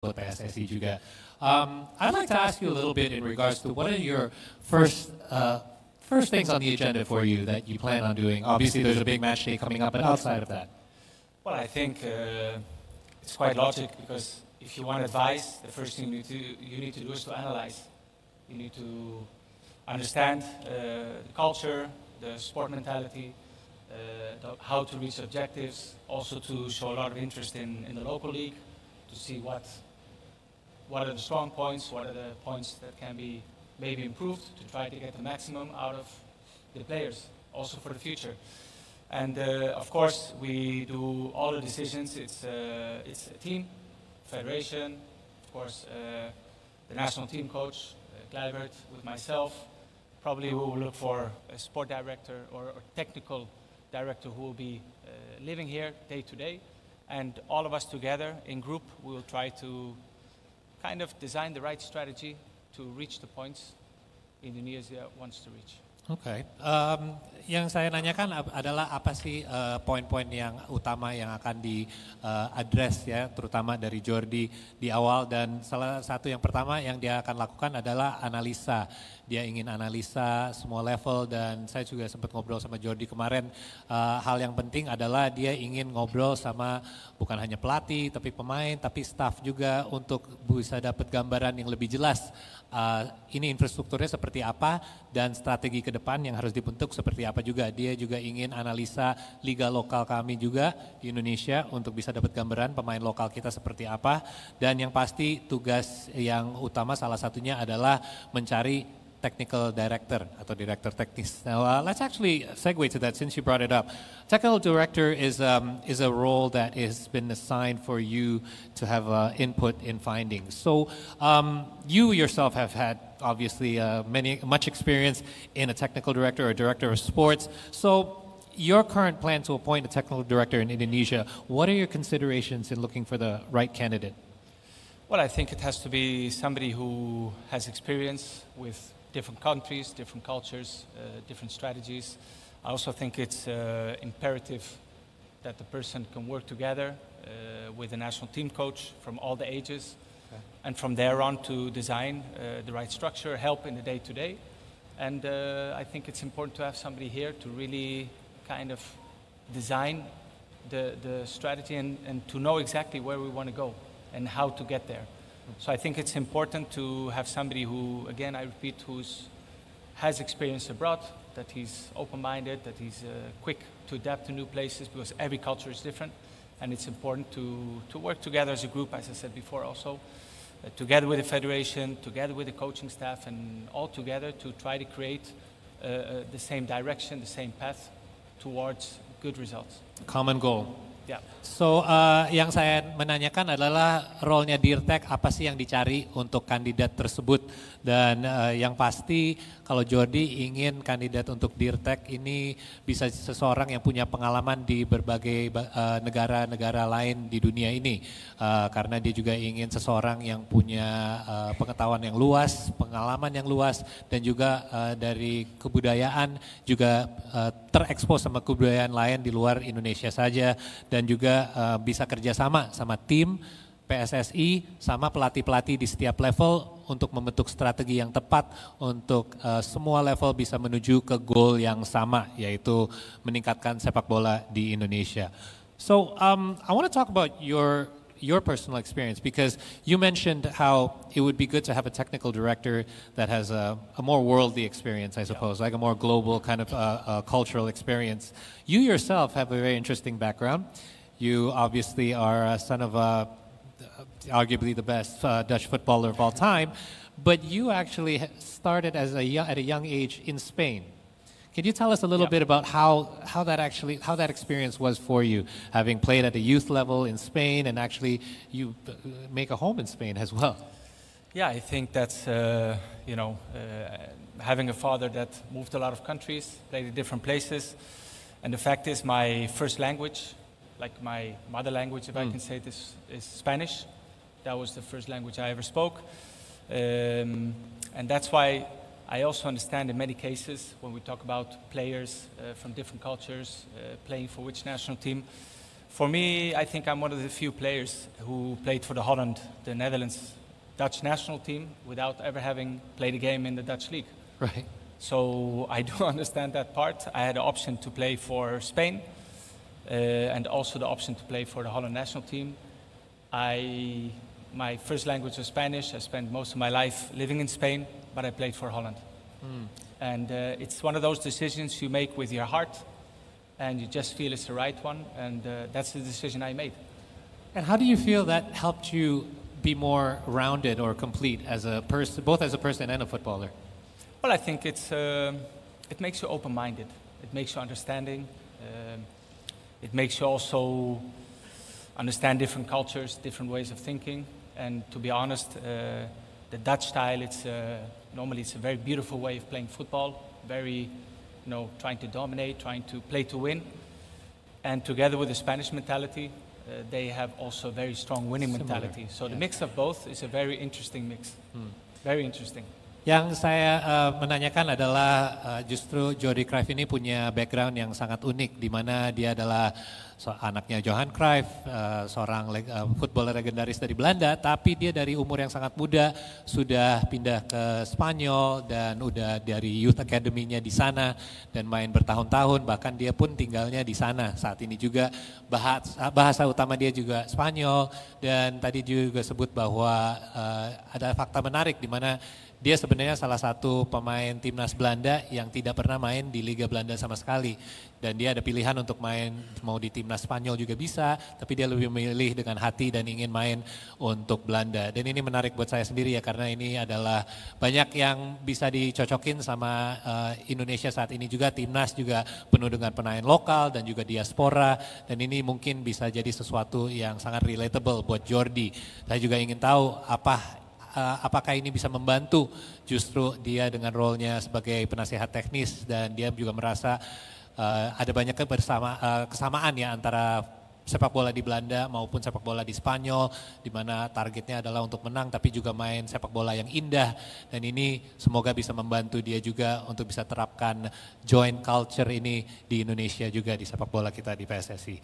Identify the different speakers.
Speaker 1: PSSI juga. I'd like to ask you a little bit in regards to what are your first things on the agenda for you that you plan on doing. Obviously, there's a big match day coming up, but outside of that.
Speaker 2: Well, I think it's quite logic because if you want advice, the first thing you need to do is to analyze. You need to understand the culture, the sport mentality, how to reach objectives, also to show a lot of interest in the local league, to see what are the strong points, what are the points that can be maybe improved, to try to get the maximum out of the players, also for the future. And of course, we do all the decisions. It's a team, federation, of course, the national team coach, Kluivert, with myself. Probably we will look for a sport director or technical director who will be living here day to day. And all of us together in group, we will try to kind of design the right strategy to reach the points Indonesia wants to reach.
Speaker 1: Oke, yang saya nanyakan adalah apa sih poin-poin yang utama yang akan di-address ya, terutama dari Jordi di awal, dan salah satu yang pertama yang dia akan lakukan adalah analisa. Dia ingin analisa semua level, dan saya juga sempat ngobrol sama Jordi kemarin. Hal yang penting adalah dia ingin ngobrol sama bukan hanya pelatih, tapi pemain, tapi staff juga untuk bisa dapat gambaran yang lebih jelas. Ini infrastrukturnya seperti apa dan strategi ke depan yang harus dibentuk seperti apa juga. Dia juga ingin analisa liga lokal kami juga di Indonesia untuk bisa dapat gambaran pemain lokal kita seperti apa. Dan yang pasti tugas yang utama salah satunya adalah mencari technical director atau direktur teknik. Now let's actually segue to that since you brought it up. Technical director is a role that has been assigned for you to have input in findings. So you yourself have had obviously much experience in a technical director or director of sports. So your current plan to appoint a technical director in Indonesia, what are your considerations in looking for the right candidate?
Speaker 2: Well, I think it has to be somebody who has experience with different countries, different cultures, different strategies. I also think it's imperative that the person can work together with a national team coach from all the ages, and from there on to design the right structure, help in the day-to-day. And I think it's important to have somebody here to really kind of design the strategy and to know exactly where we want to go and how to get there. So I think it's important to have somebody who, again, I repeat, has experience abroad, that he's open-minded, that he's quick to adapt to new places, because every culture is different, and it's important to work together as a group, as I said before also, together with the federation, together with the coaching staff, and all together to try to create the same direction, the same path towards good results.
Speaker 1: Common goal.
Speaker 2: Yeah.
Speaker 1: So, yang saya menanyakan adalah role-nya Dirtek, apa sih yang dicari untuk kandidat tersebut. Dan yang pasti kalau Jordi ingin kandidat untuk Dirtek ini bisa seseorang yang punya pengalaman di berbagai negara-negara lain di dunia ini. Karena dia juga ingin seseorang yang punya pengetahuan yang luas, pengalaman yang luas, dan juga dari kebudayaan juga terekspos sama kebudayaan lain di luar Indonesia saja. Dan juga bisa kerjasama sama tim PSSI sama pelatih-pelatih di setiap level untuk membentuk strategi yang tepat untuk semua level bisa menuju ke goal yang sama, yaitu meningkatkan sepak bola di Indonesia. So I want to talk about your personal experience, because you mentioned how it would be good to have a technical director that has a more worldly experience, I suppose, like a more global kind of cultural experience. You yourself have a very interesting background. You obviously are a son of arguably the best Dutch footballer of all time, but you actually started at a young age in Spain. Can you tell us a little bit about how that experience was for you, having played at a youth level in Spain, and actually you make a home in Spain as well?
Speaker 2: Yeah, I think that's having a father that moved a lot of countries, played in different places, and the fact is my first language, like my mother language, if I can say this, is Spanish. That was the first language I ever spoke, and that's why I also understand in many cases when we talk about players from different cultures playing for which national team, For me, I think I'm one of the few players who played for the Holland, the Netherlands, Dutch national team without ever having played a game in the Dutch league.
Speaker 1: Right.
Speaker 2: So I do understand that part. I had the option to play for Spain and also the option to play for the Holland national team. My first language was Spanish. I spent most of my life living in Spain, but I played for Holland. And it's one of those decisions you make with your heart, and you just feel it's the right one, and that's the decision I made.
Speaker 1: And how do you feel that helped you be more rounded or complete as a person, both as a person and a footballer?
Speaker 2: Well, I think it makes you open-minded. It makes you understanding. It makes you also understand different cultures, different ways of thinking. And to be honest, the Dutch style, normally it's a very beautiful way of playing football. Very, trying to dominate, trying to play to win. And together with the Spanish mentality, they have also a very strong winning mentality. So the mix of both is a very interesting mix. Very interesting.
Speaker 1: Yang saya menanyakan adalah justru Jordi Cruyff ini punya background yang sangat unik, di mana dia adalah anaknya Johan Cruyff, seorang footballer legendaris dari Belanda, tapi dia dari umur yang sangat muda sudah pindah ke Spanyol dan udah dari youth academy-nya di sana dan main bertahun-tahun, bahkan dia pun tinggalnya di sana saat ini juga. Bahasa utama dia juga Spanyol, dan tadi juga sebut bahwa ada fakta menarik di mana dia sebenarnya salah satu pemain timnas Belanda yang tidak pernah main di Liga Belanda sama sekali. Dan dia ada pilihan untuk main mau di timnas Spanyol juga bisa, tapi dia lebih memilih dengan hati dan ingin main untuk Belanda. Dan ini menarik buat saya sendiri ya, karena ini adalah banyak yang bisa dicocokin sama Indonesia saat ini juga. Timnas juga penuh dengan pemain lokal dan juga diaspora, dan ini mungkin bisa jadi sesuatu yang sangat relatable buat Jordi. Saya juga ingin tahu apakah ini bisa membantu justru dia dengan role-nya sebagai penasihat teknis, dan dia juga merasa ada banyak kesamaan ya antara sepak bola di Belanda maupun sepak bola di Spanyol, di mana targetnya adalah untuk menang tapi juga main sepak bola yang indah, dan ini semoga bisa membantu dia juga untuk bisa terapkan joint culture ini di Indonesia juga di sepak bola kita di PSSI.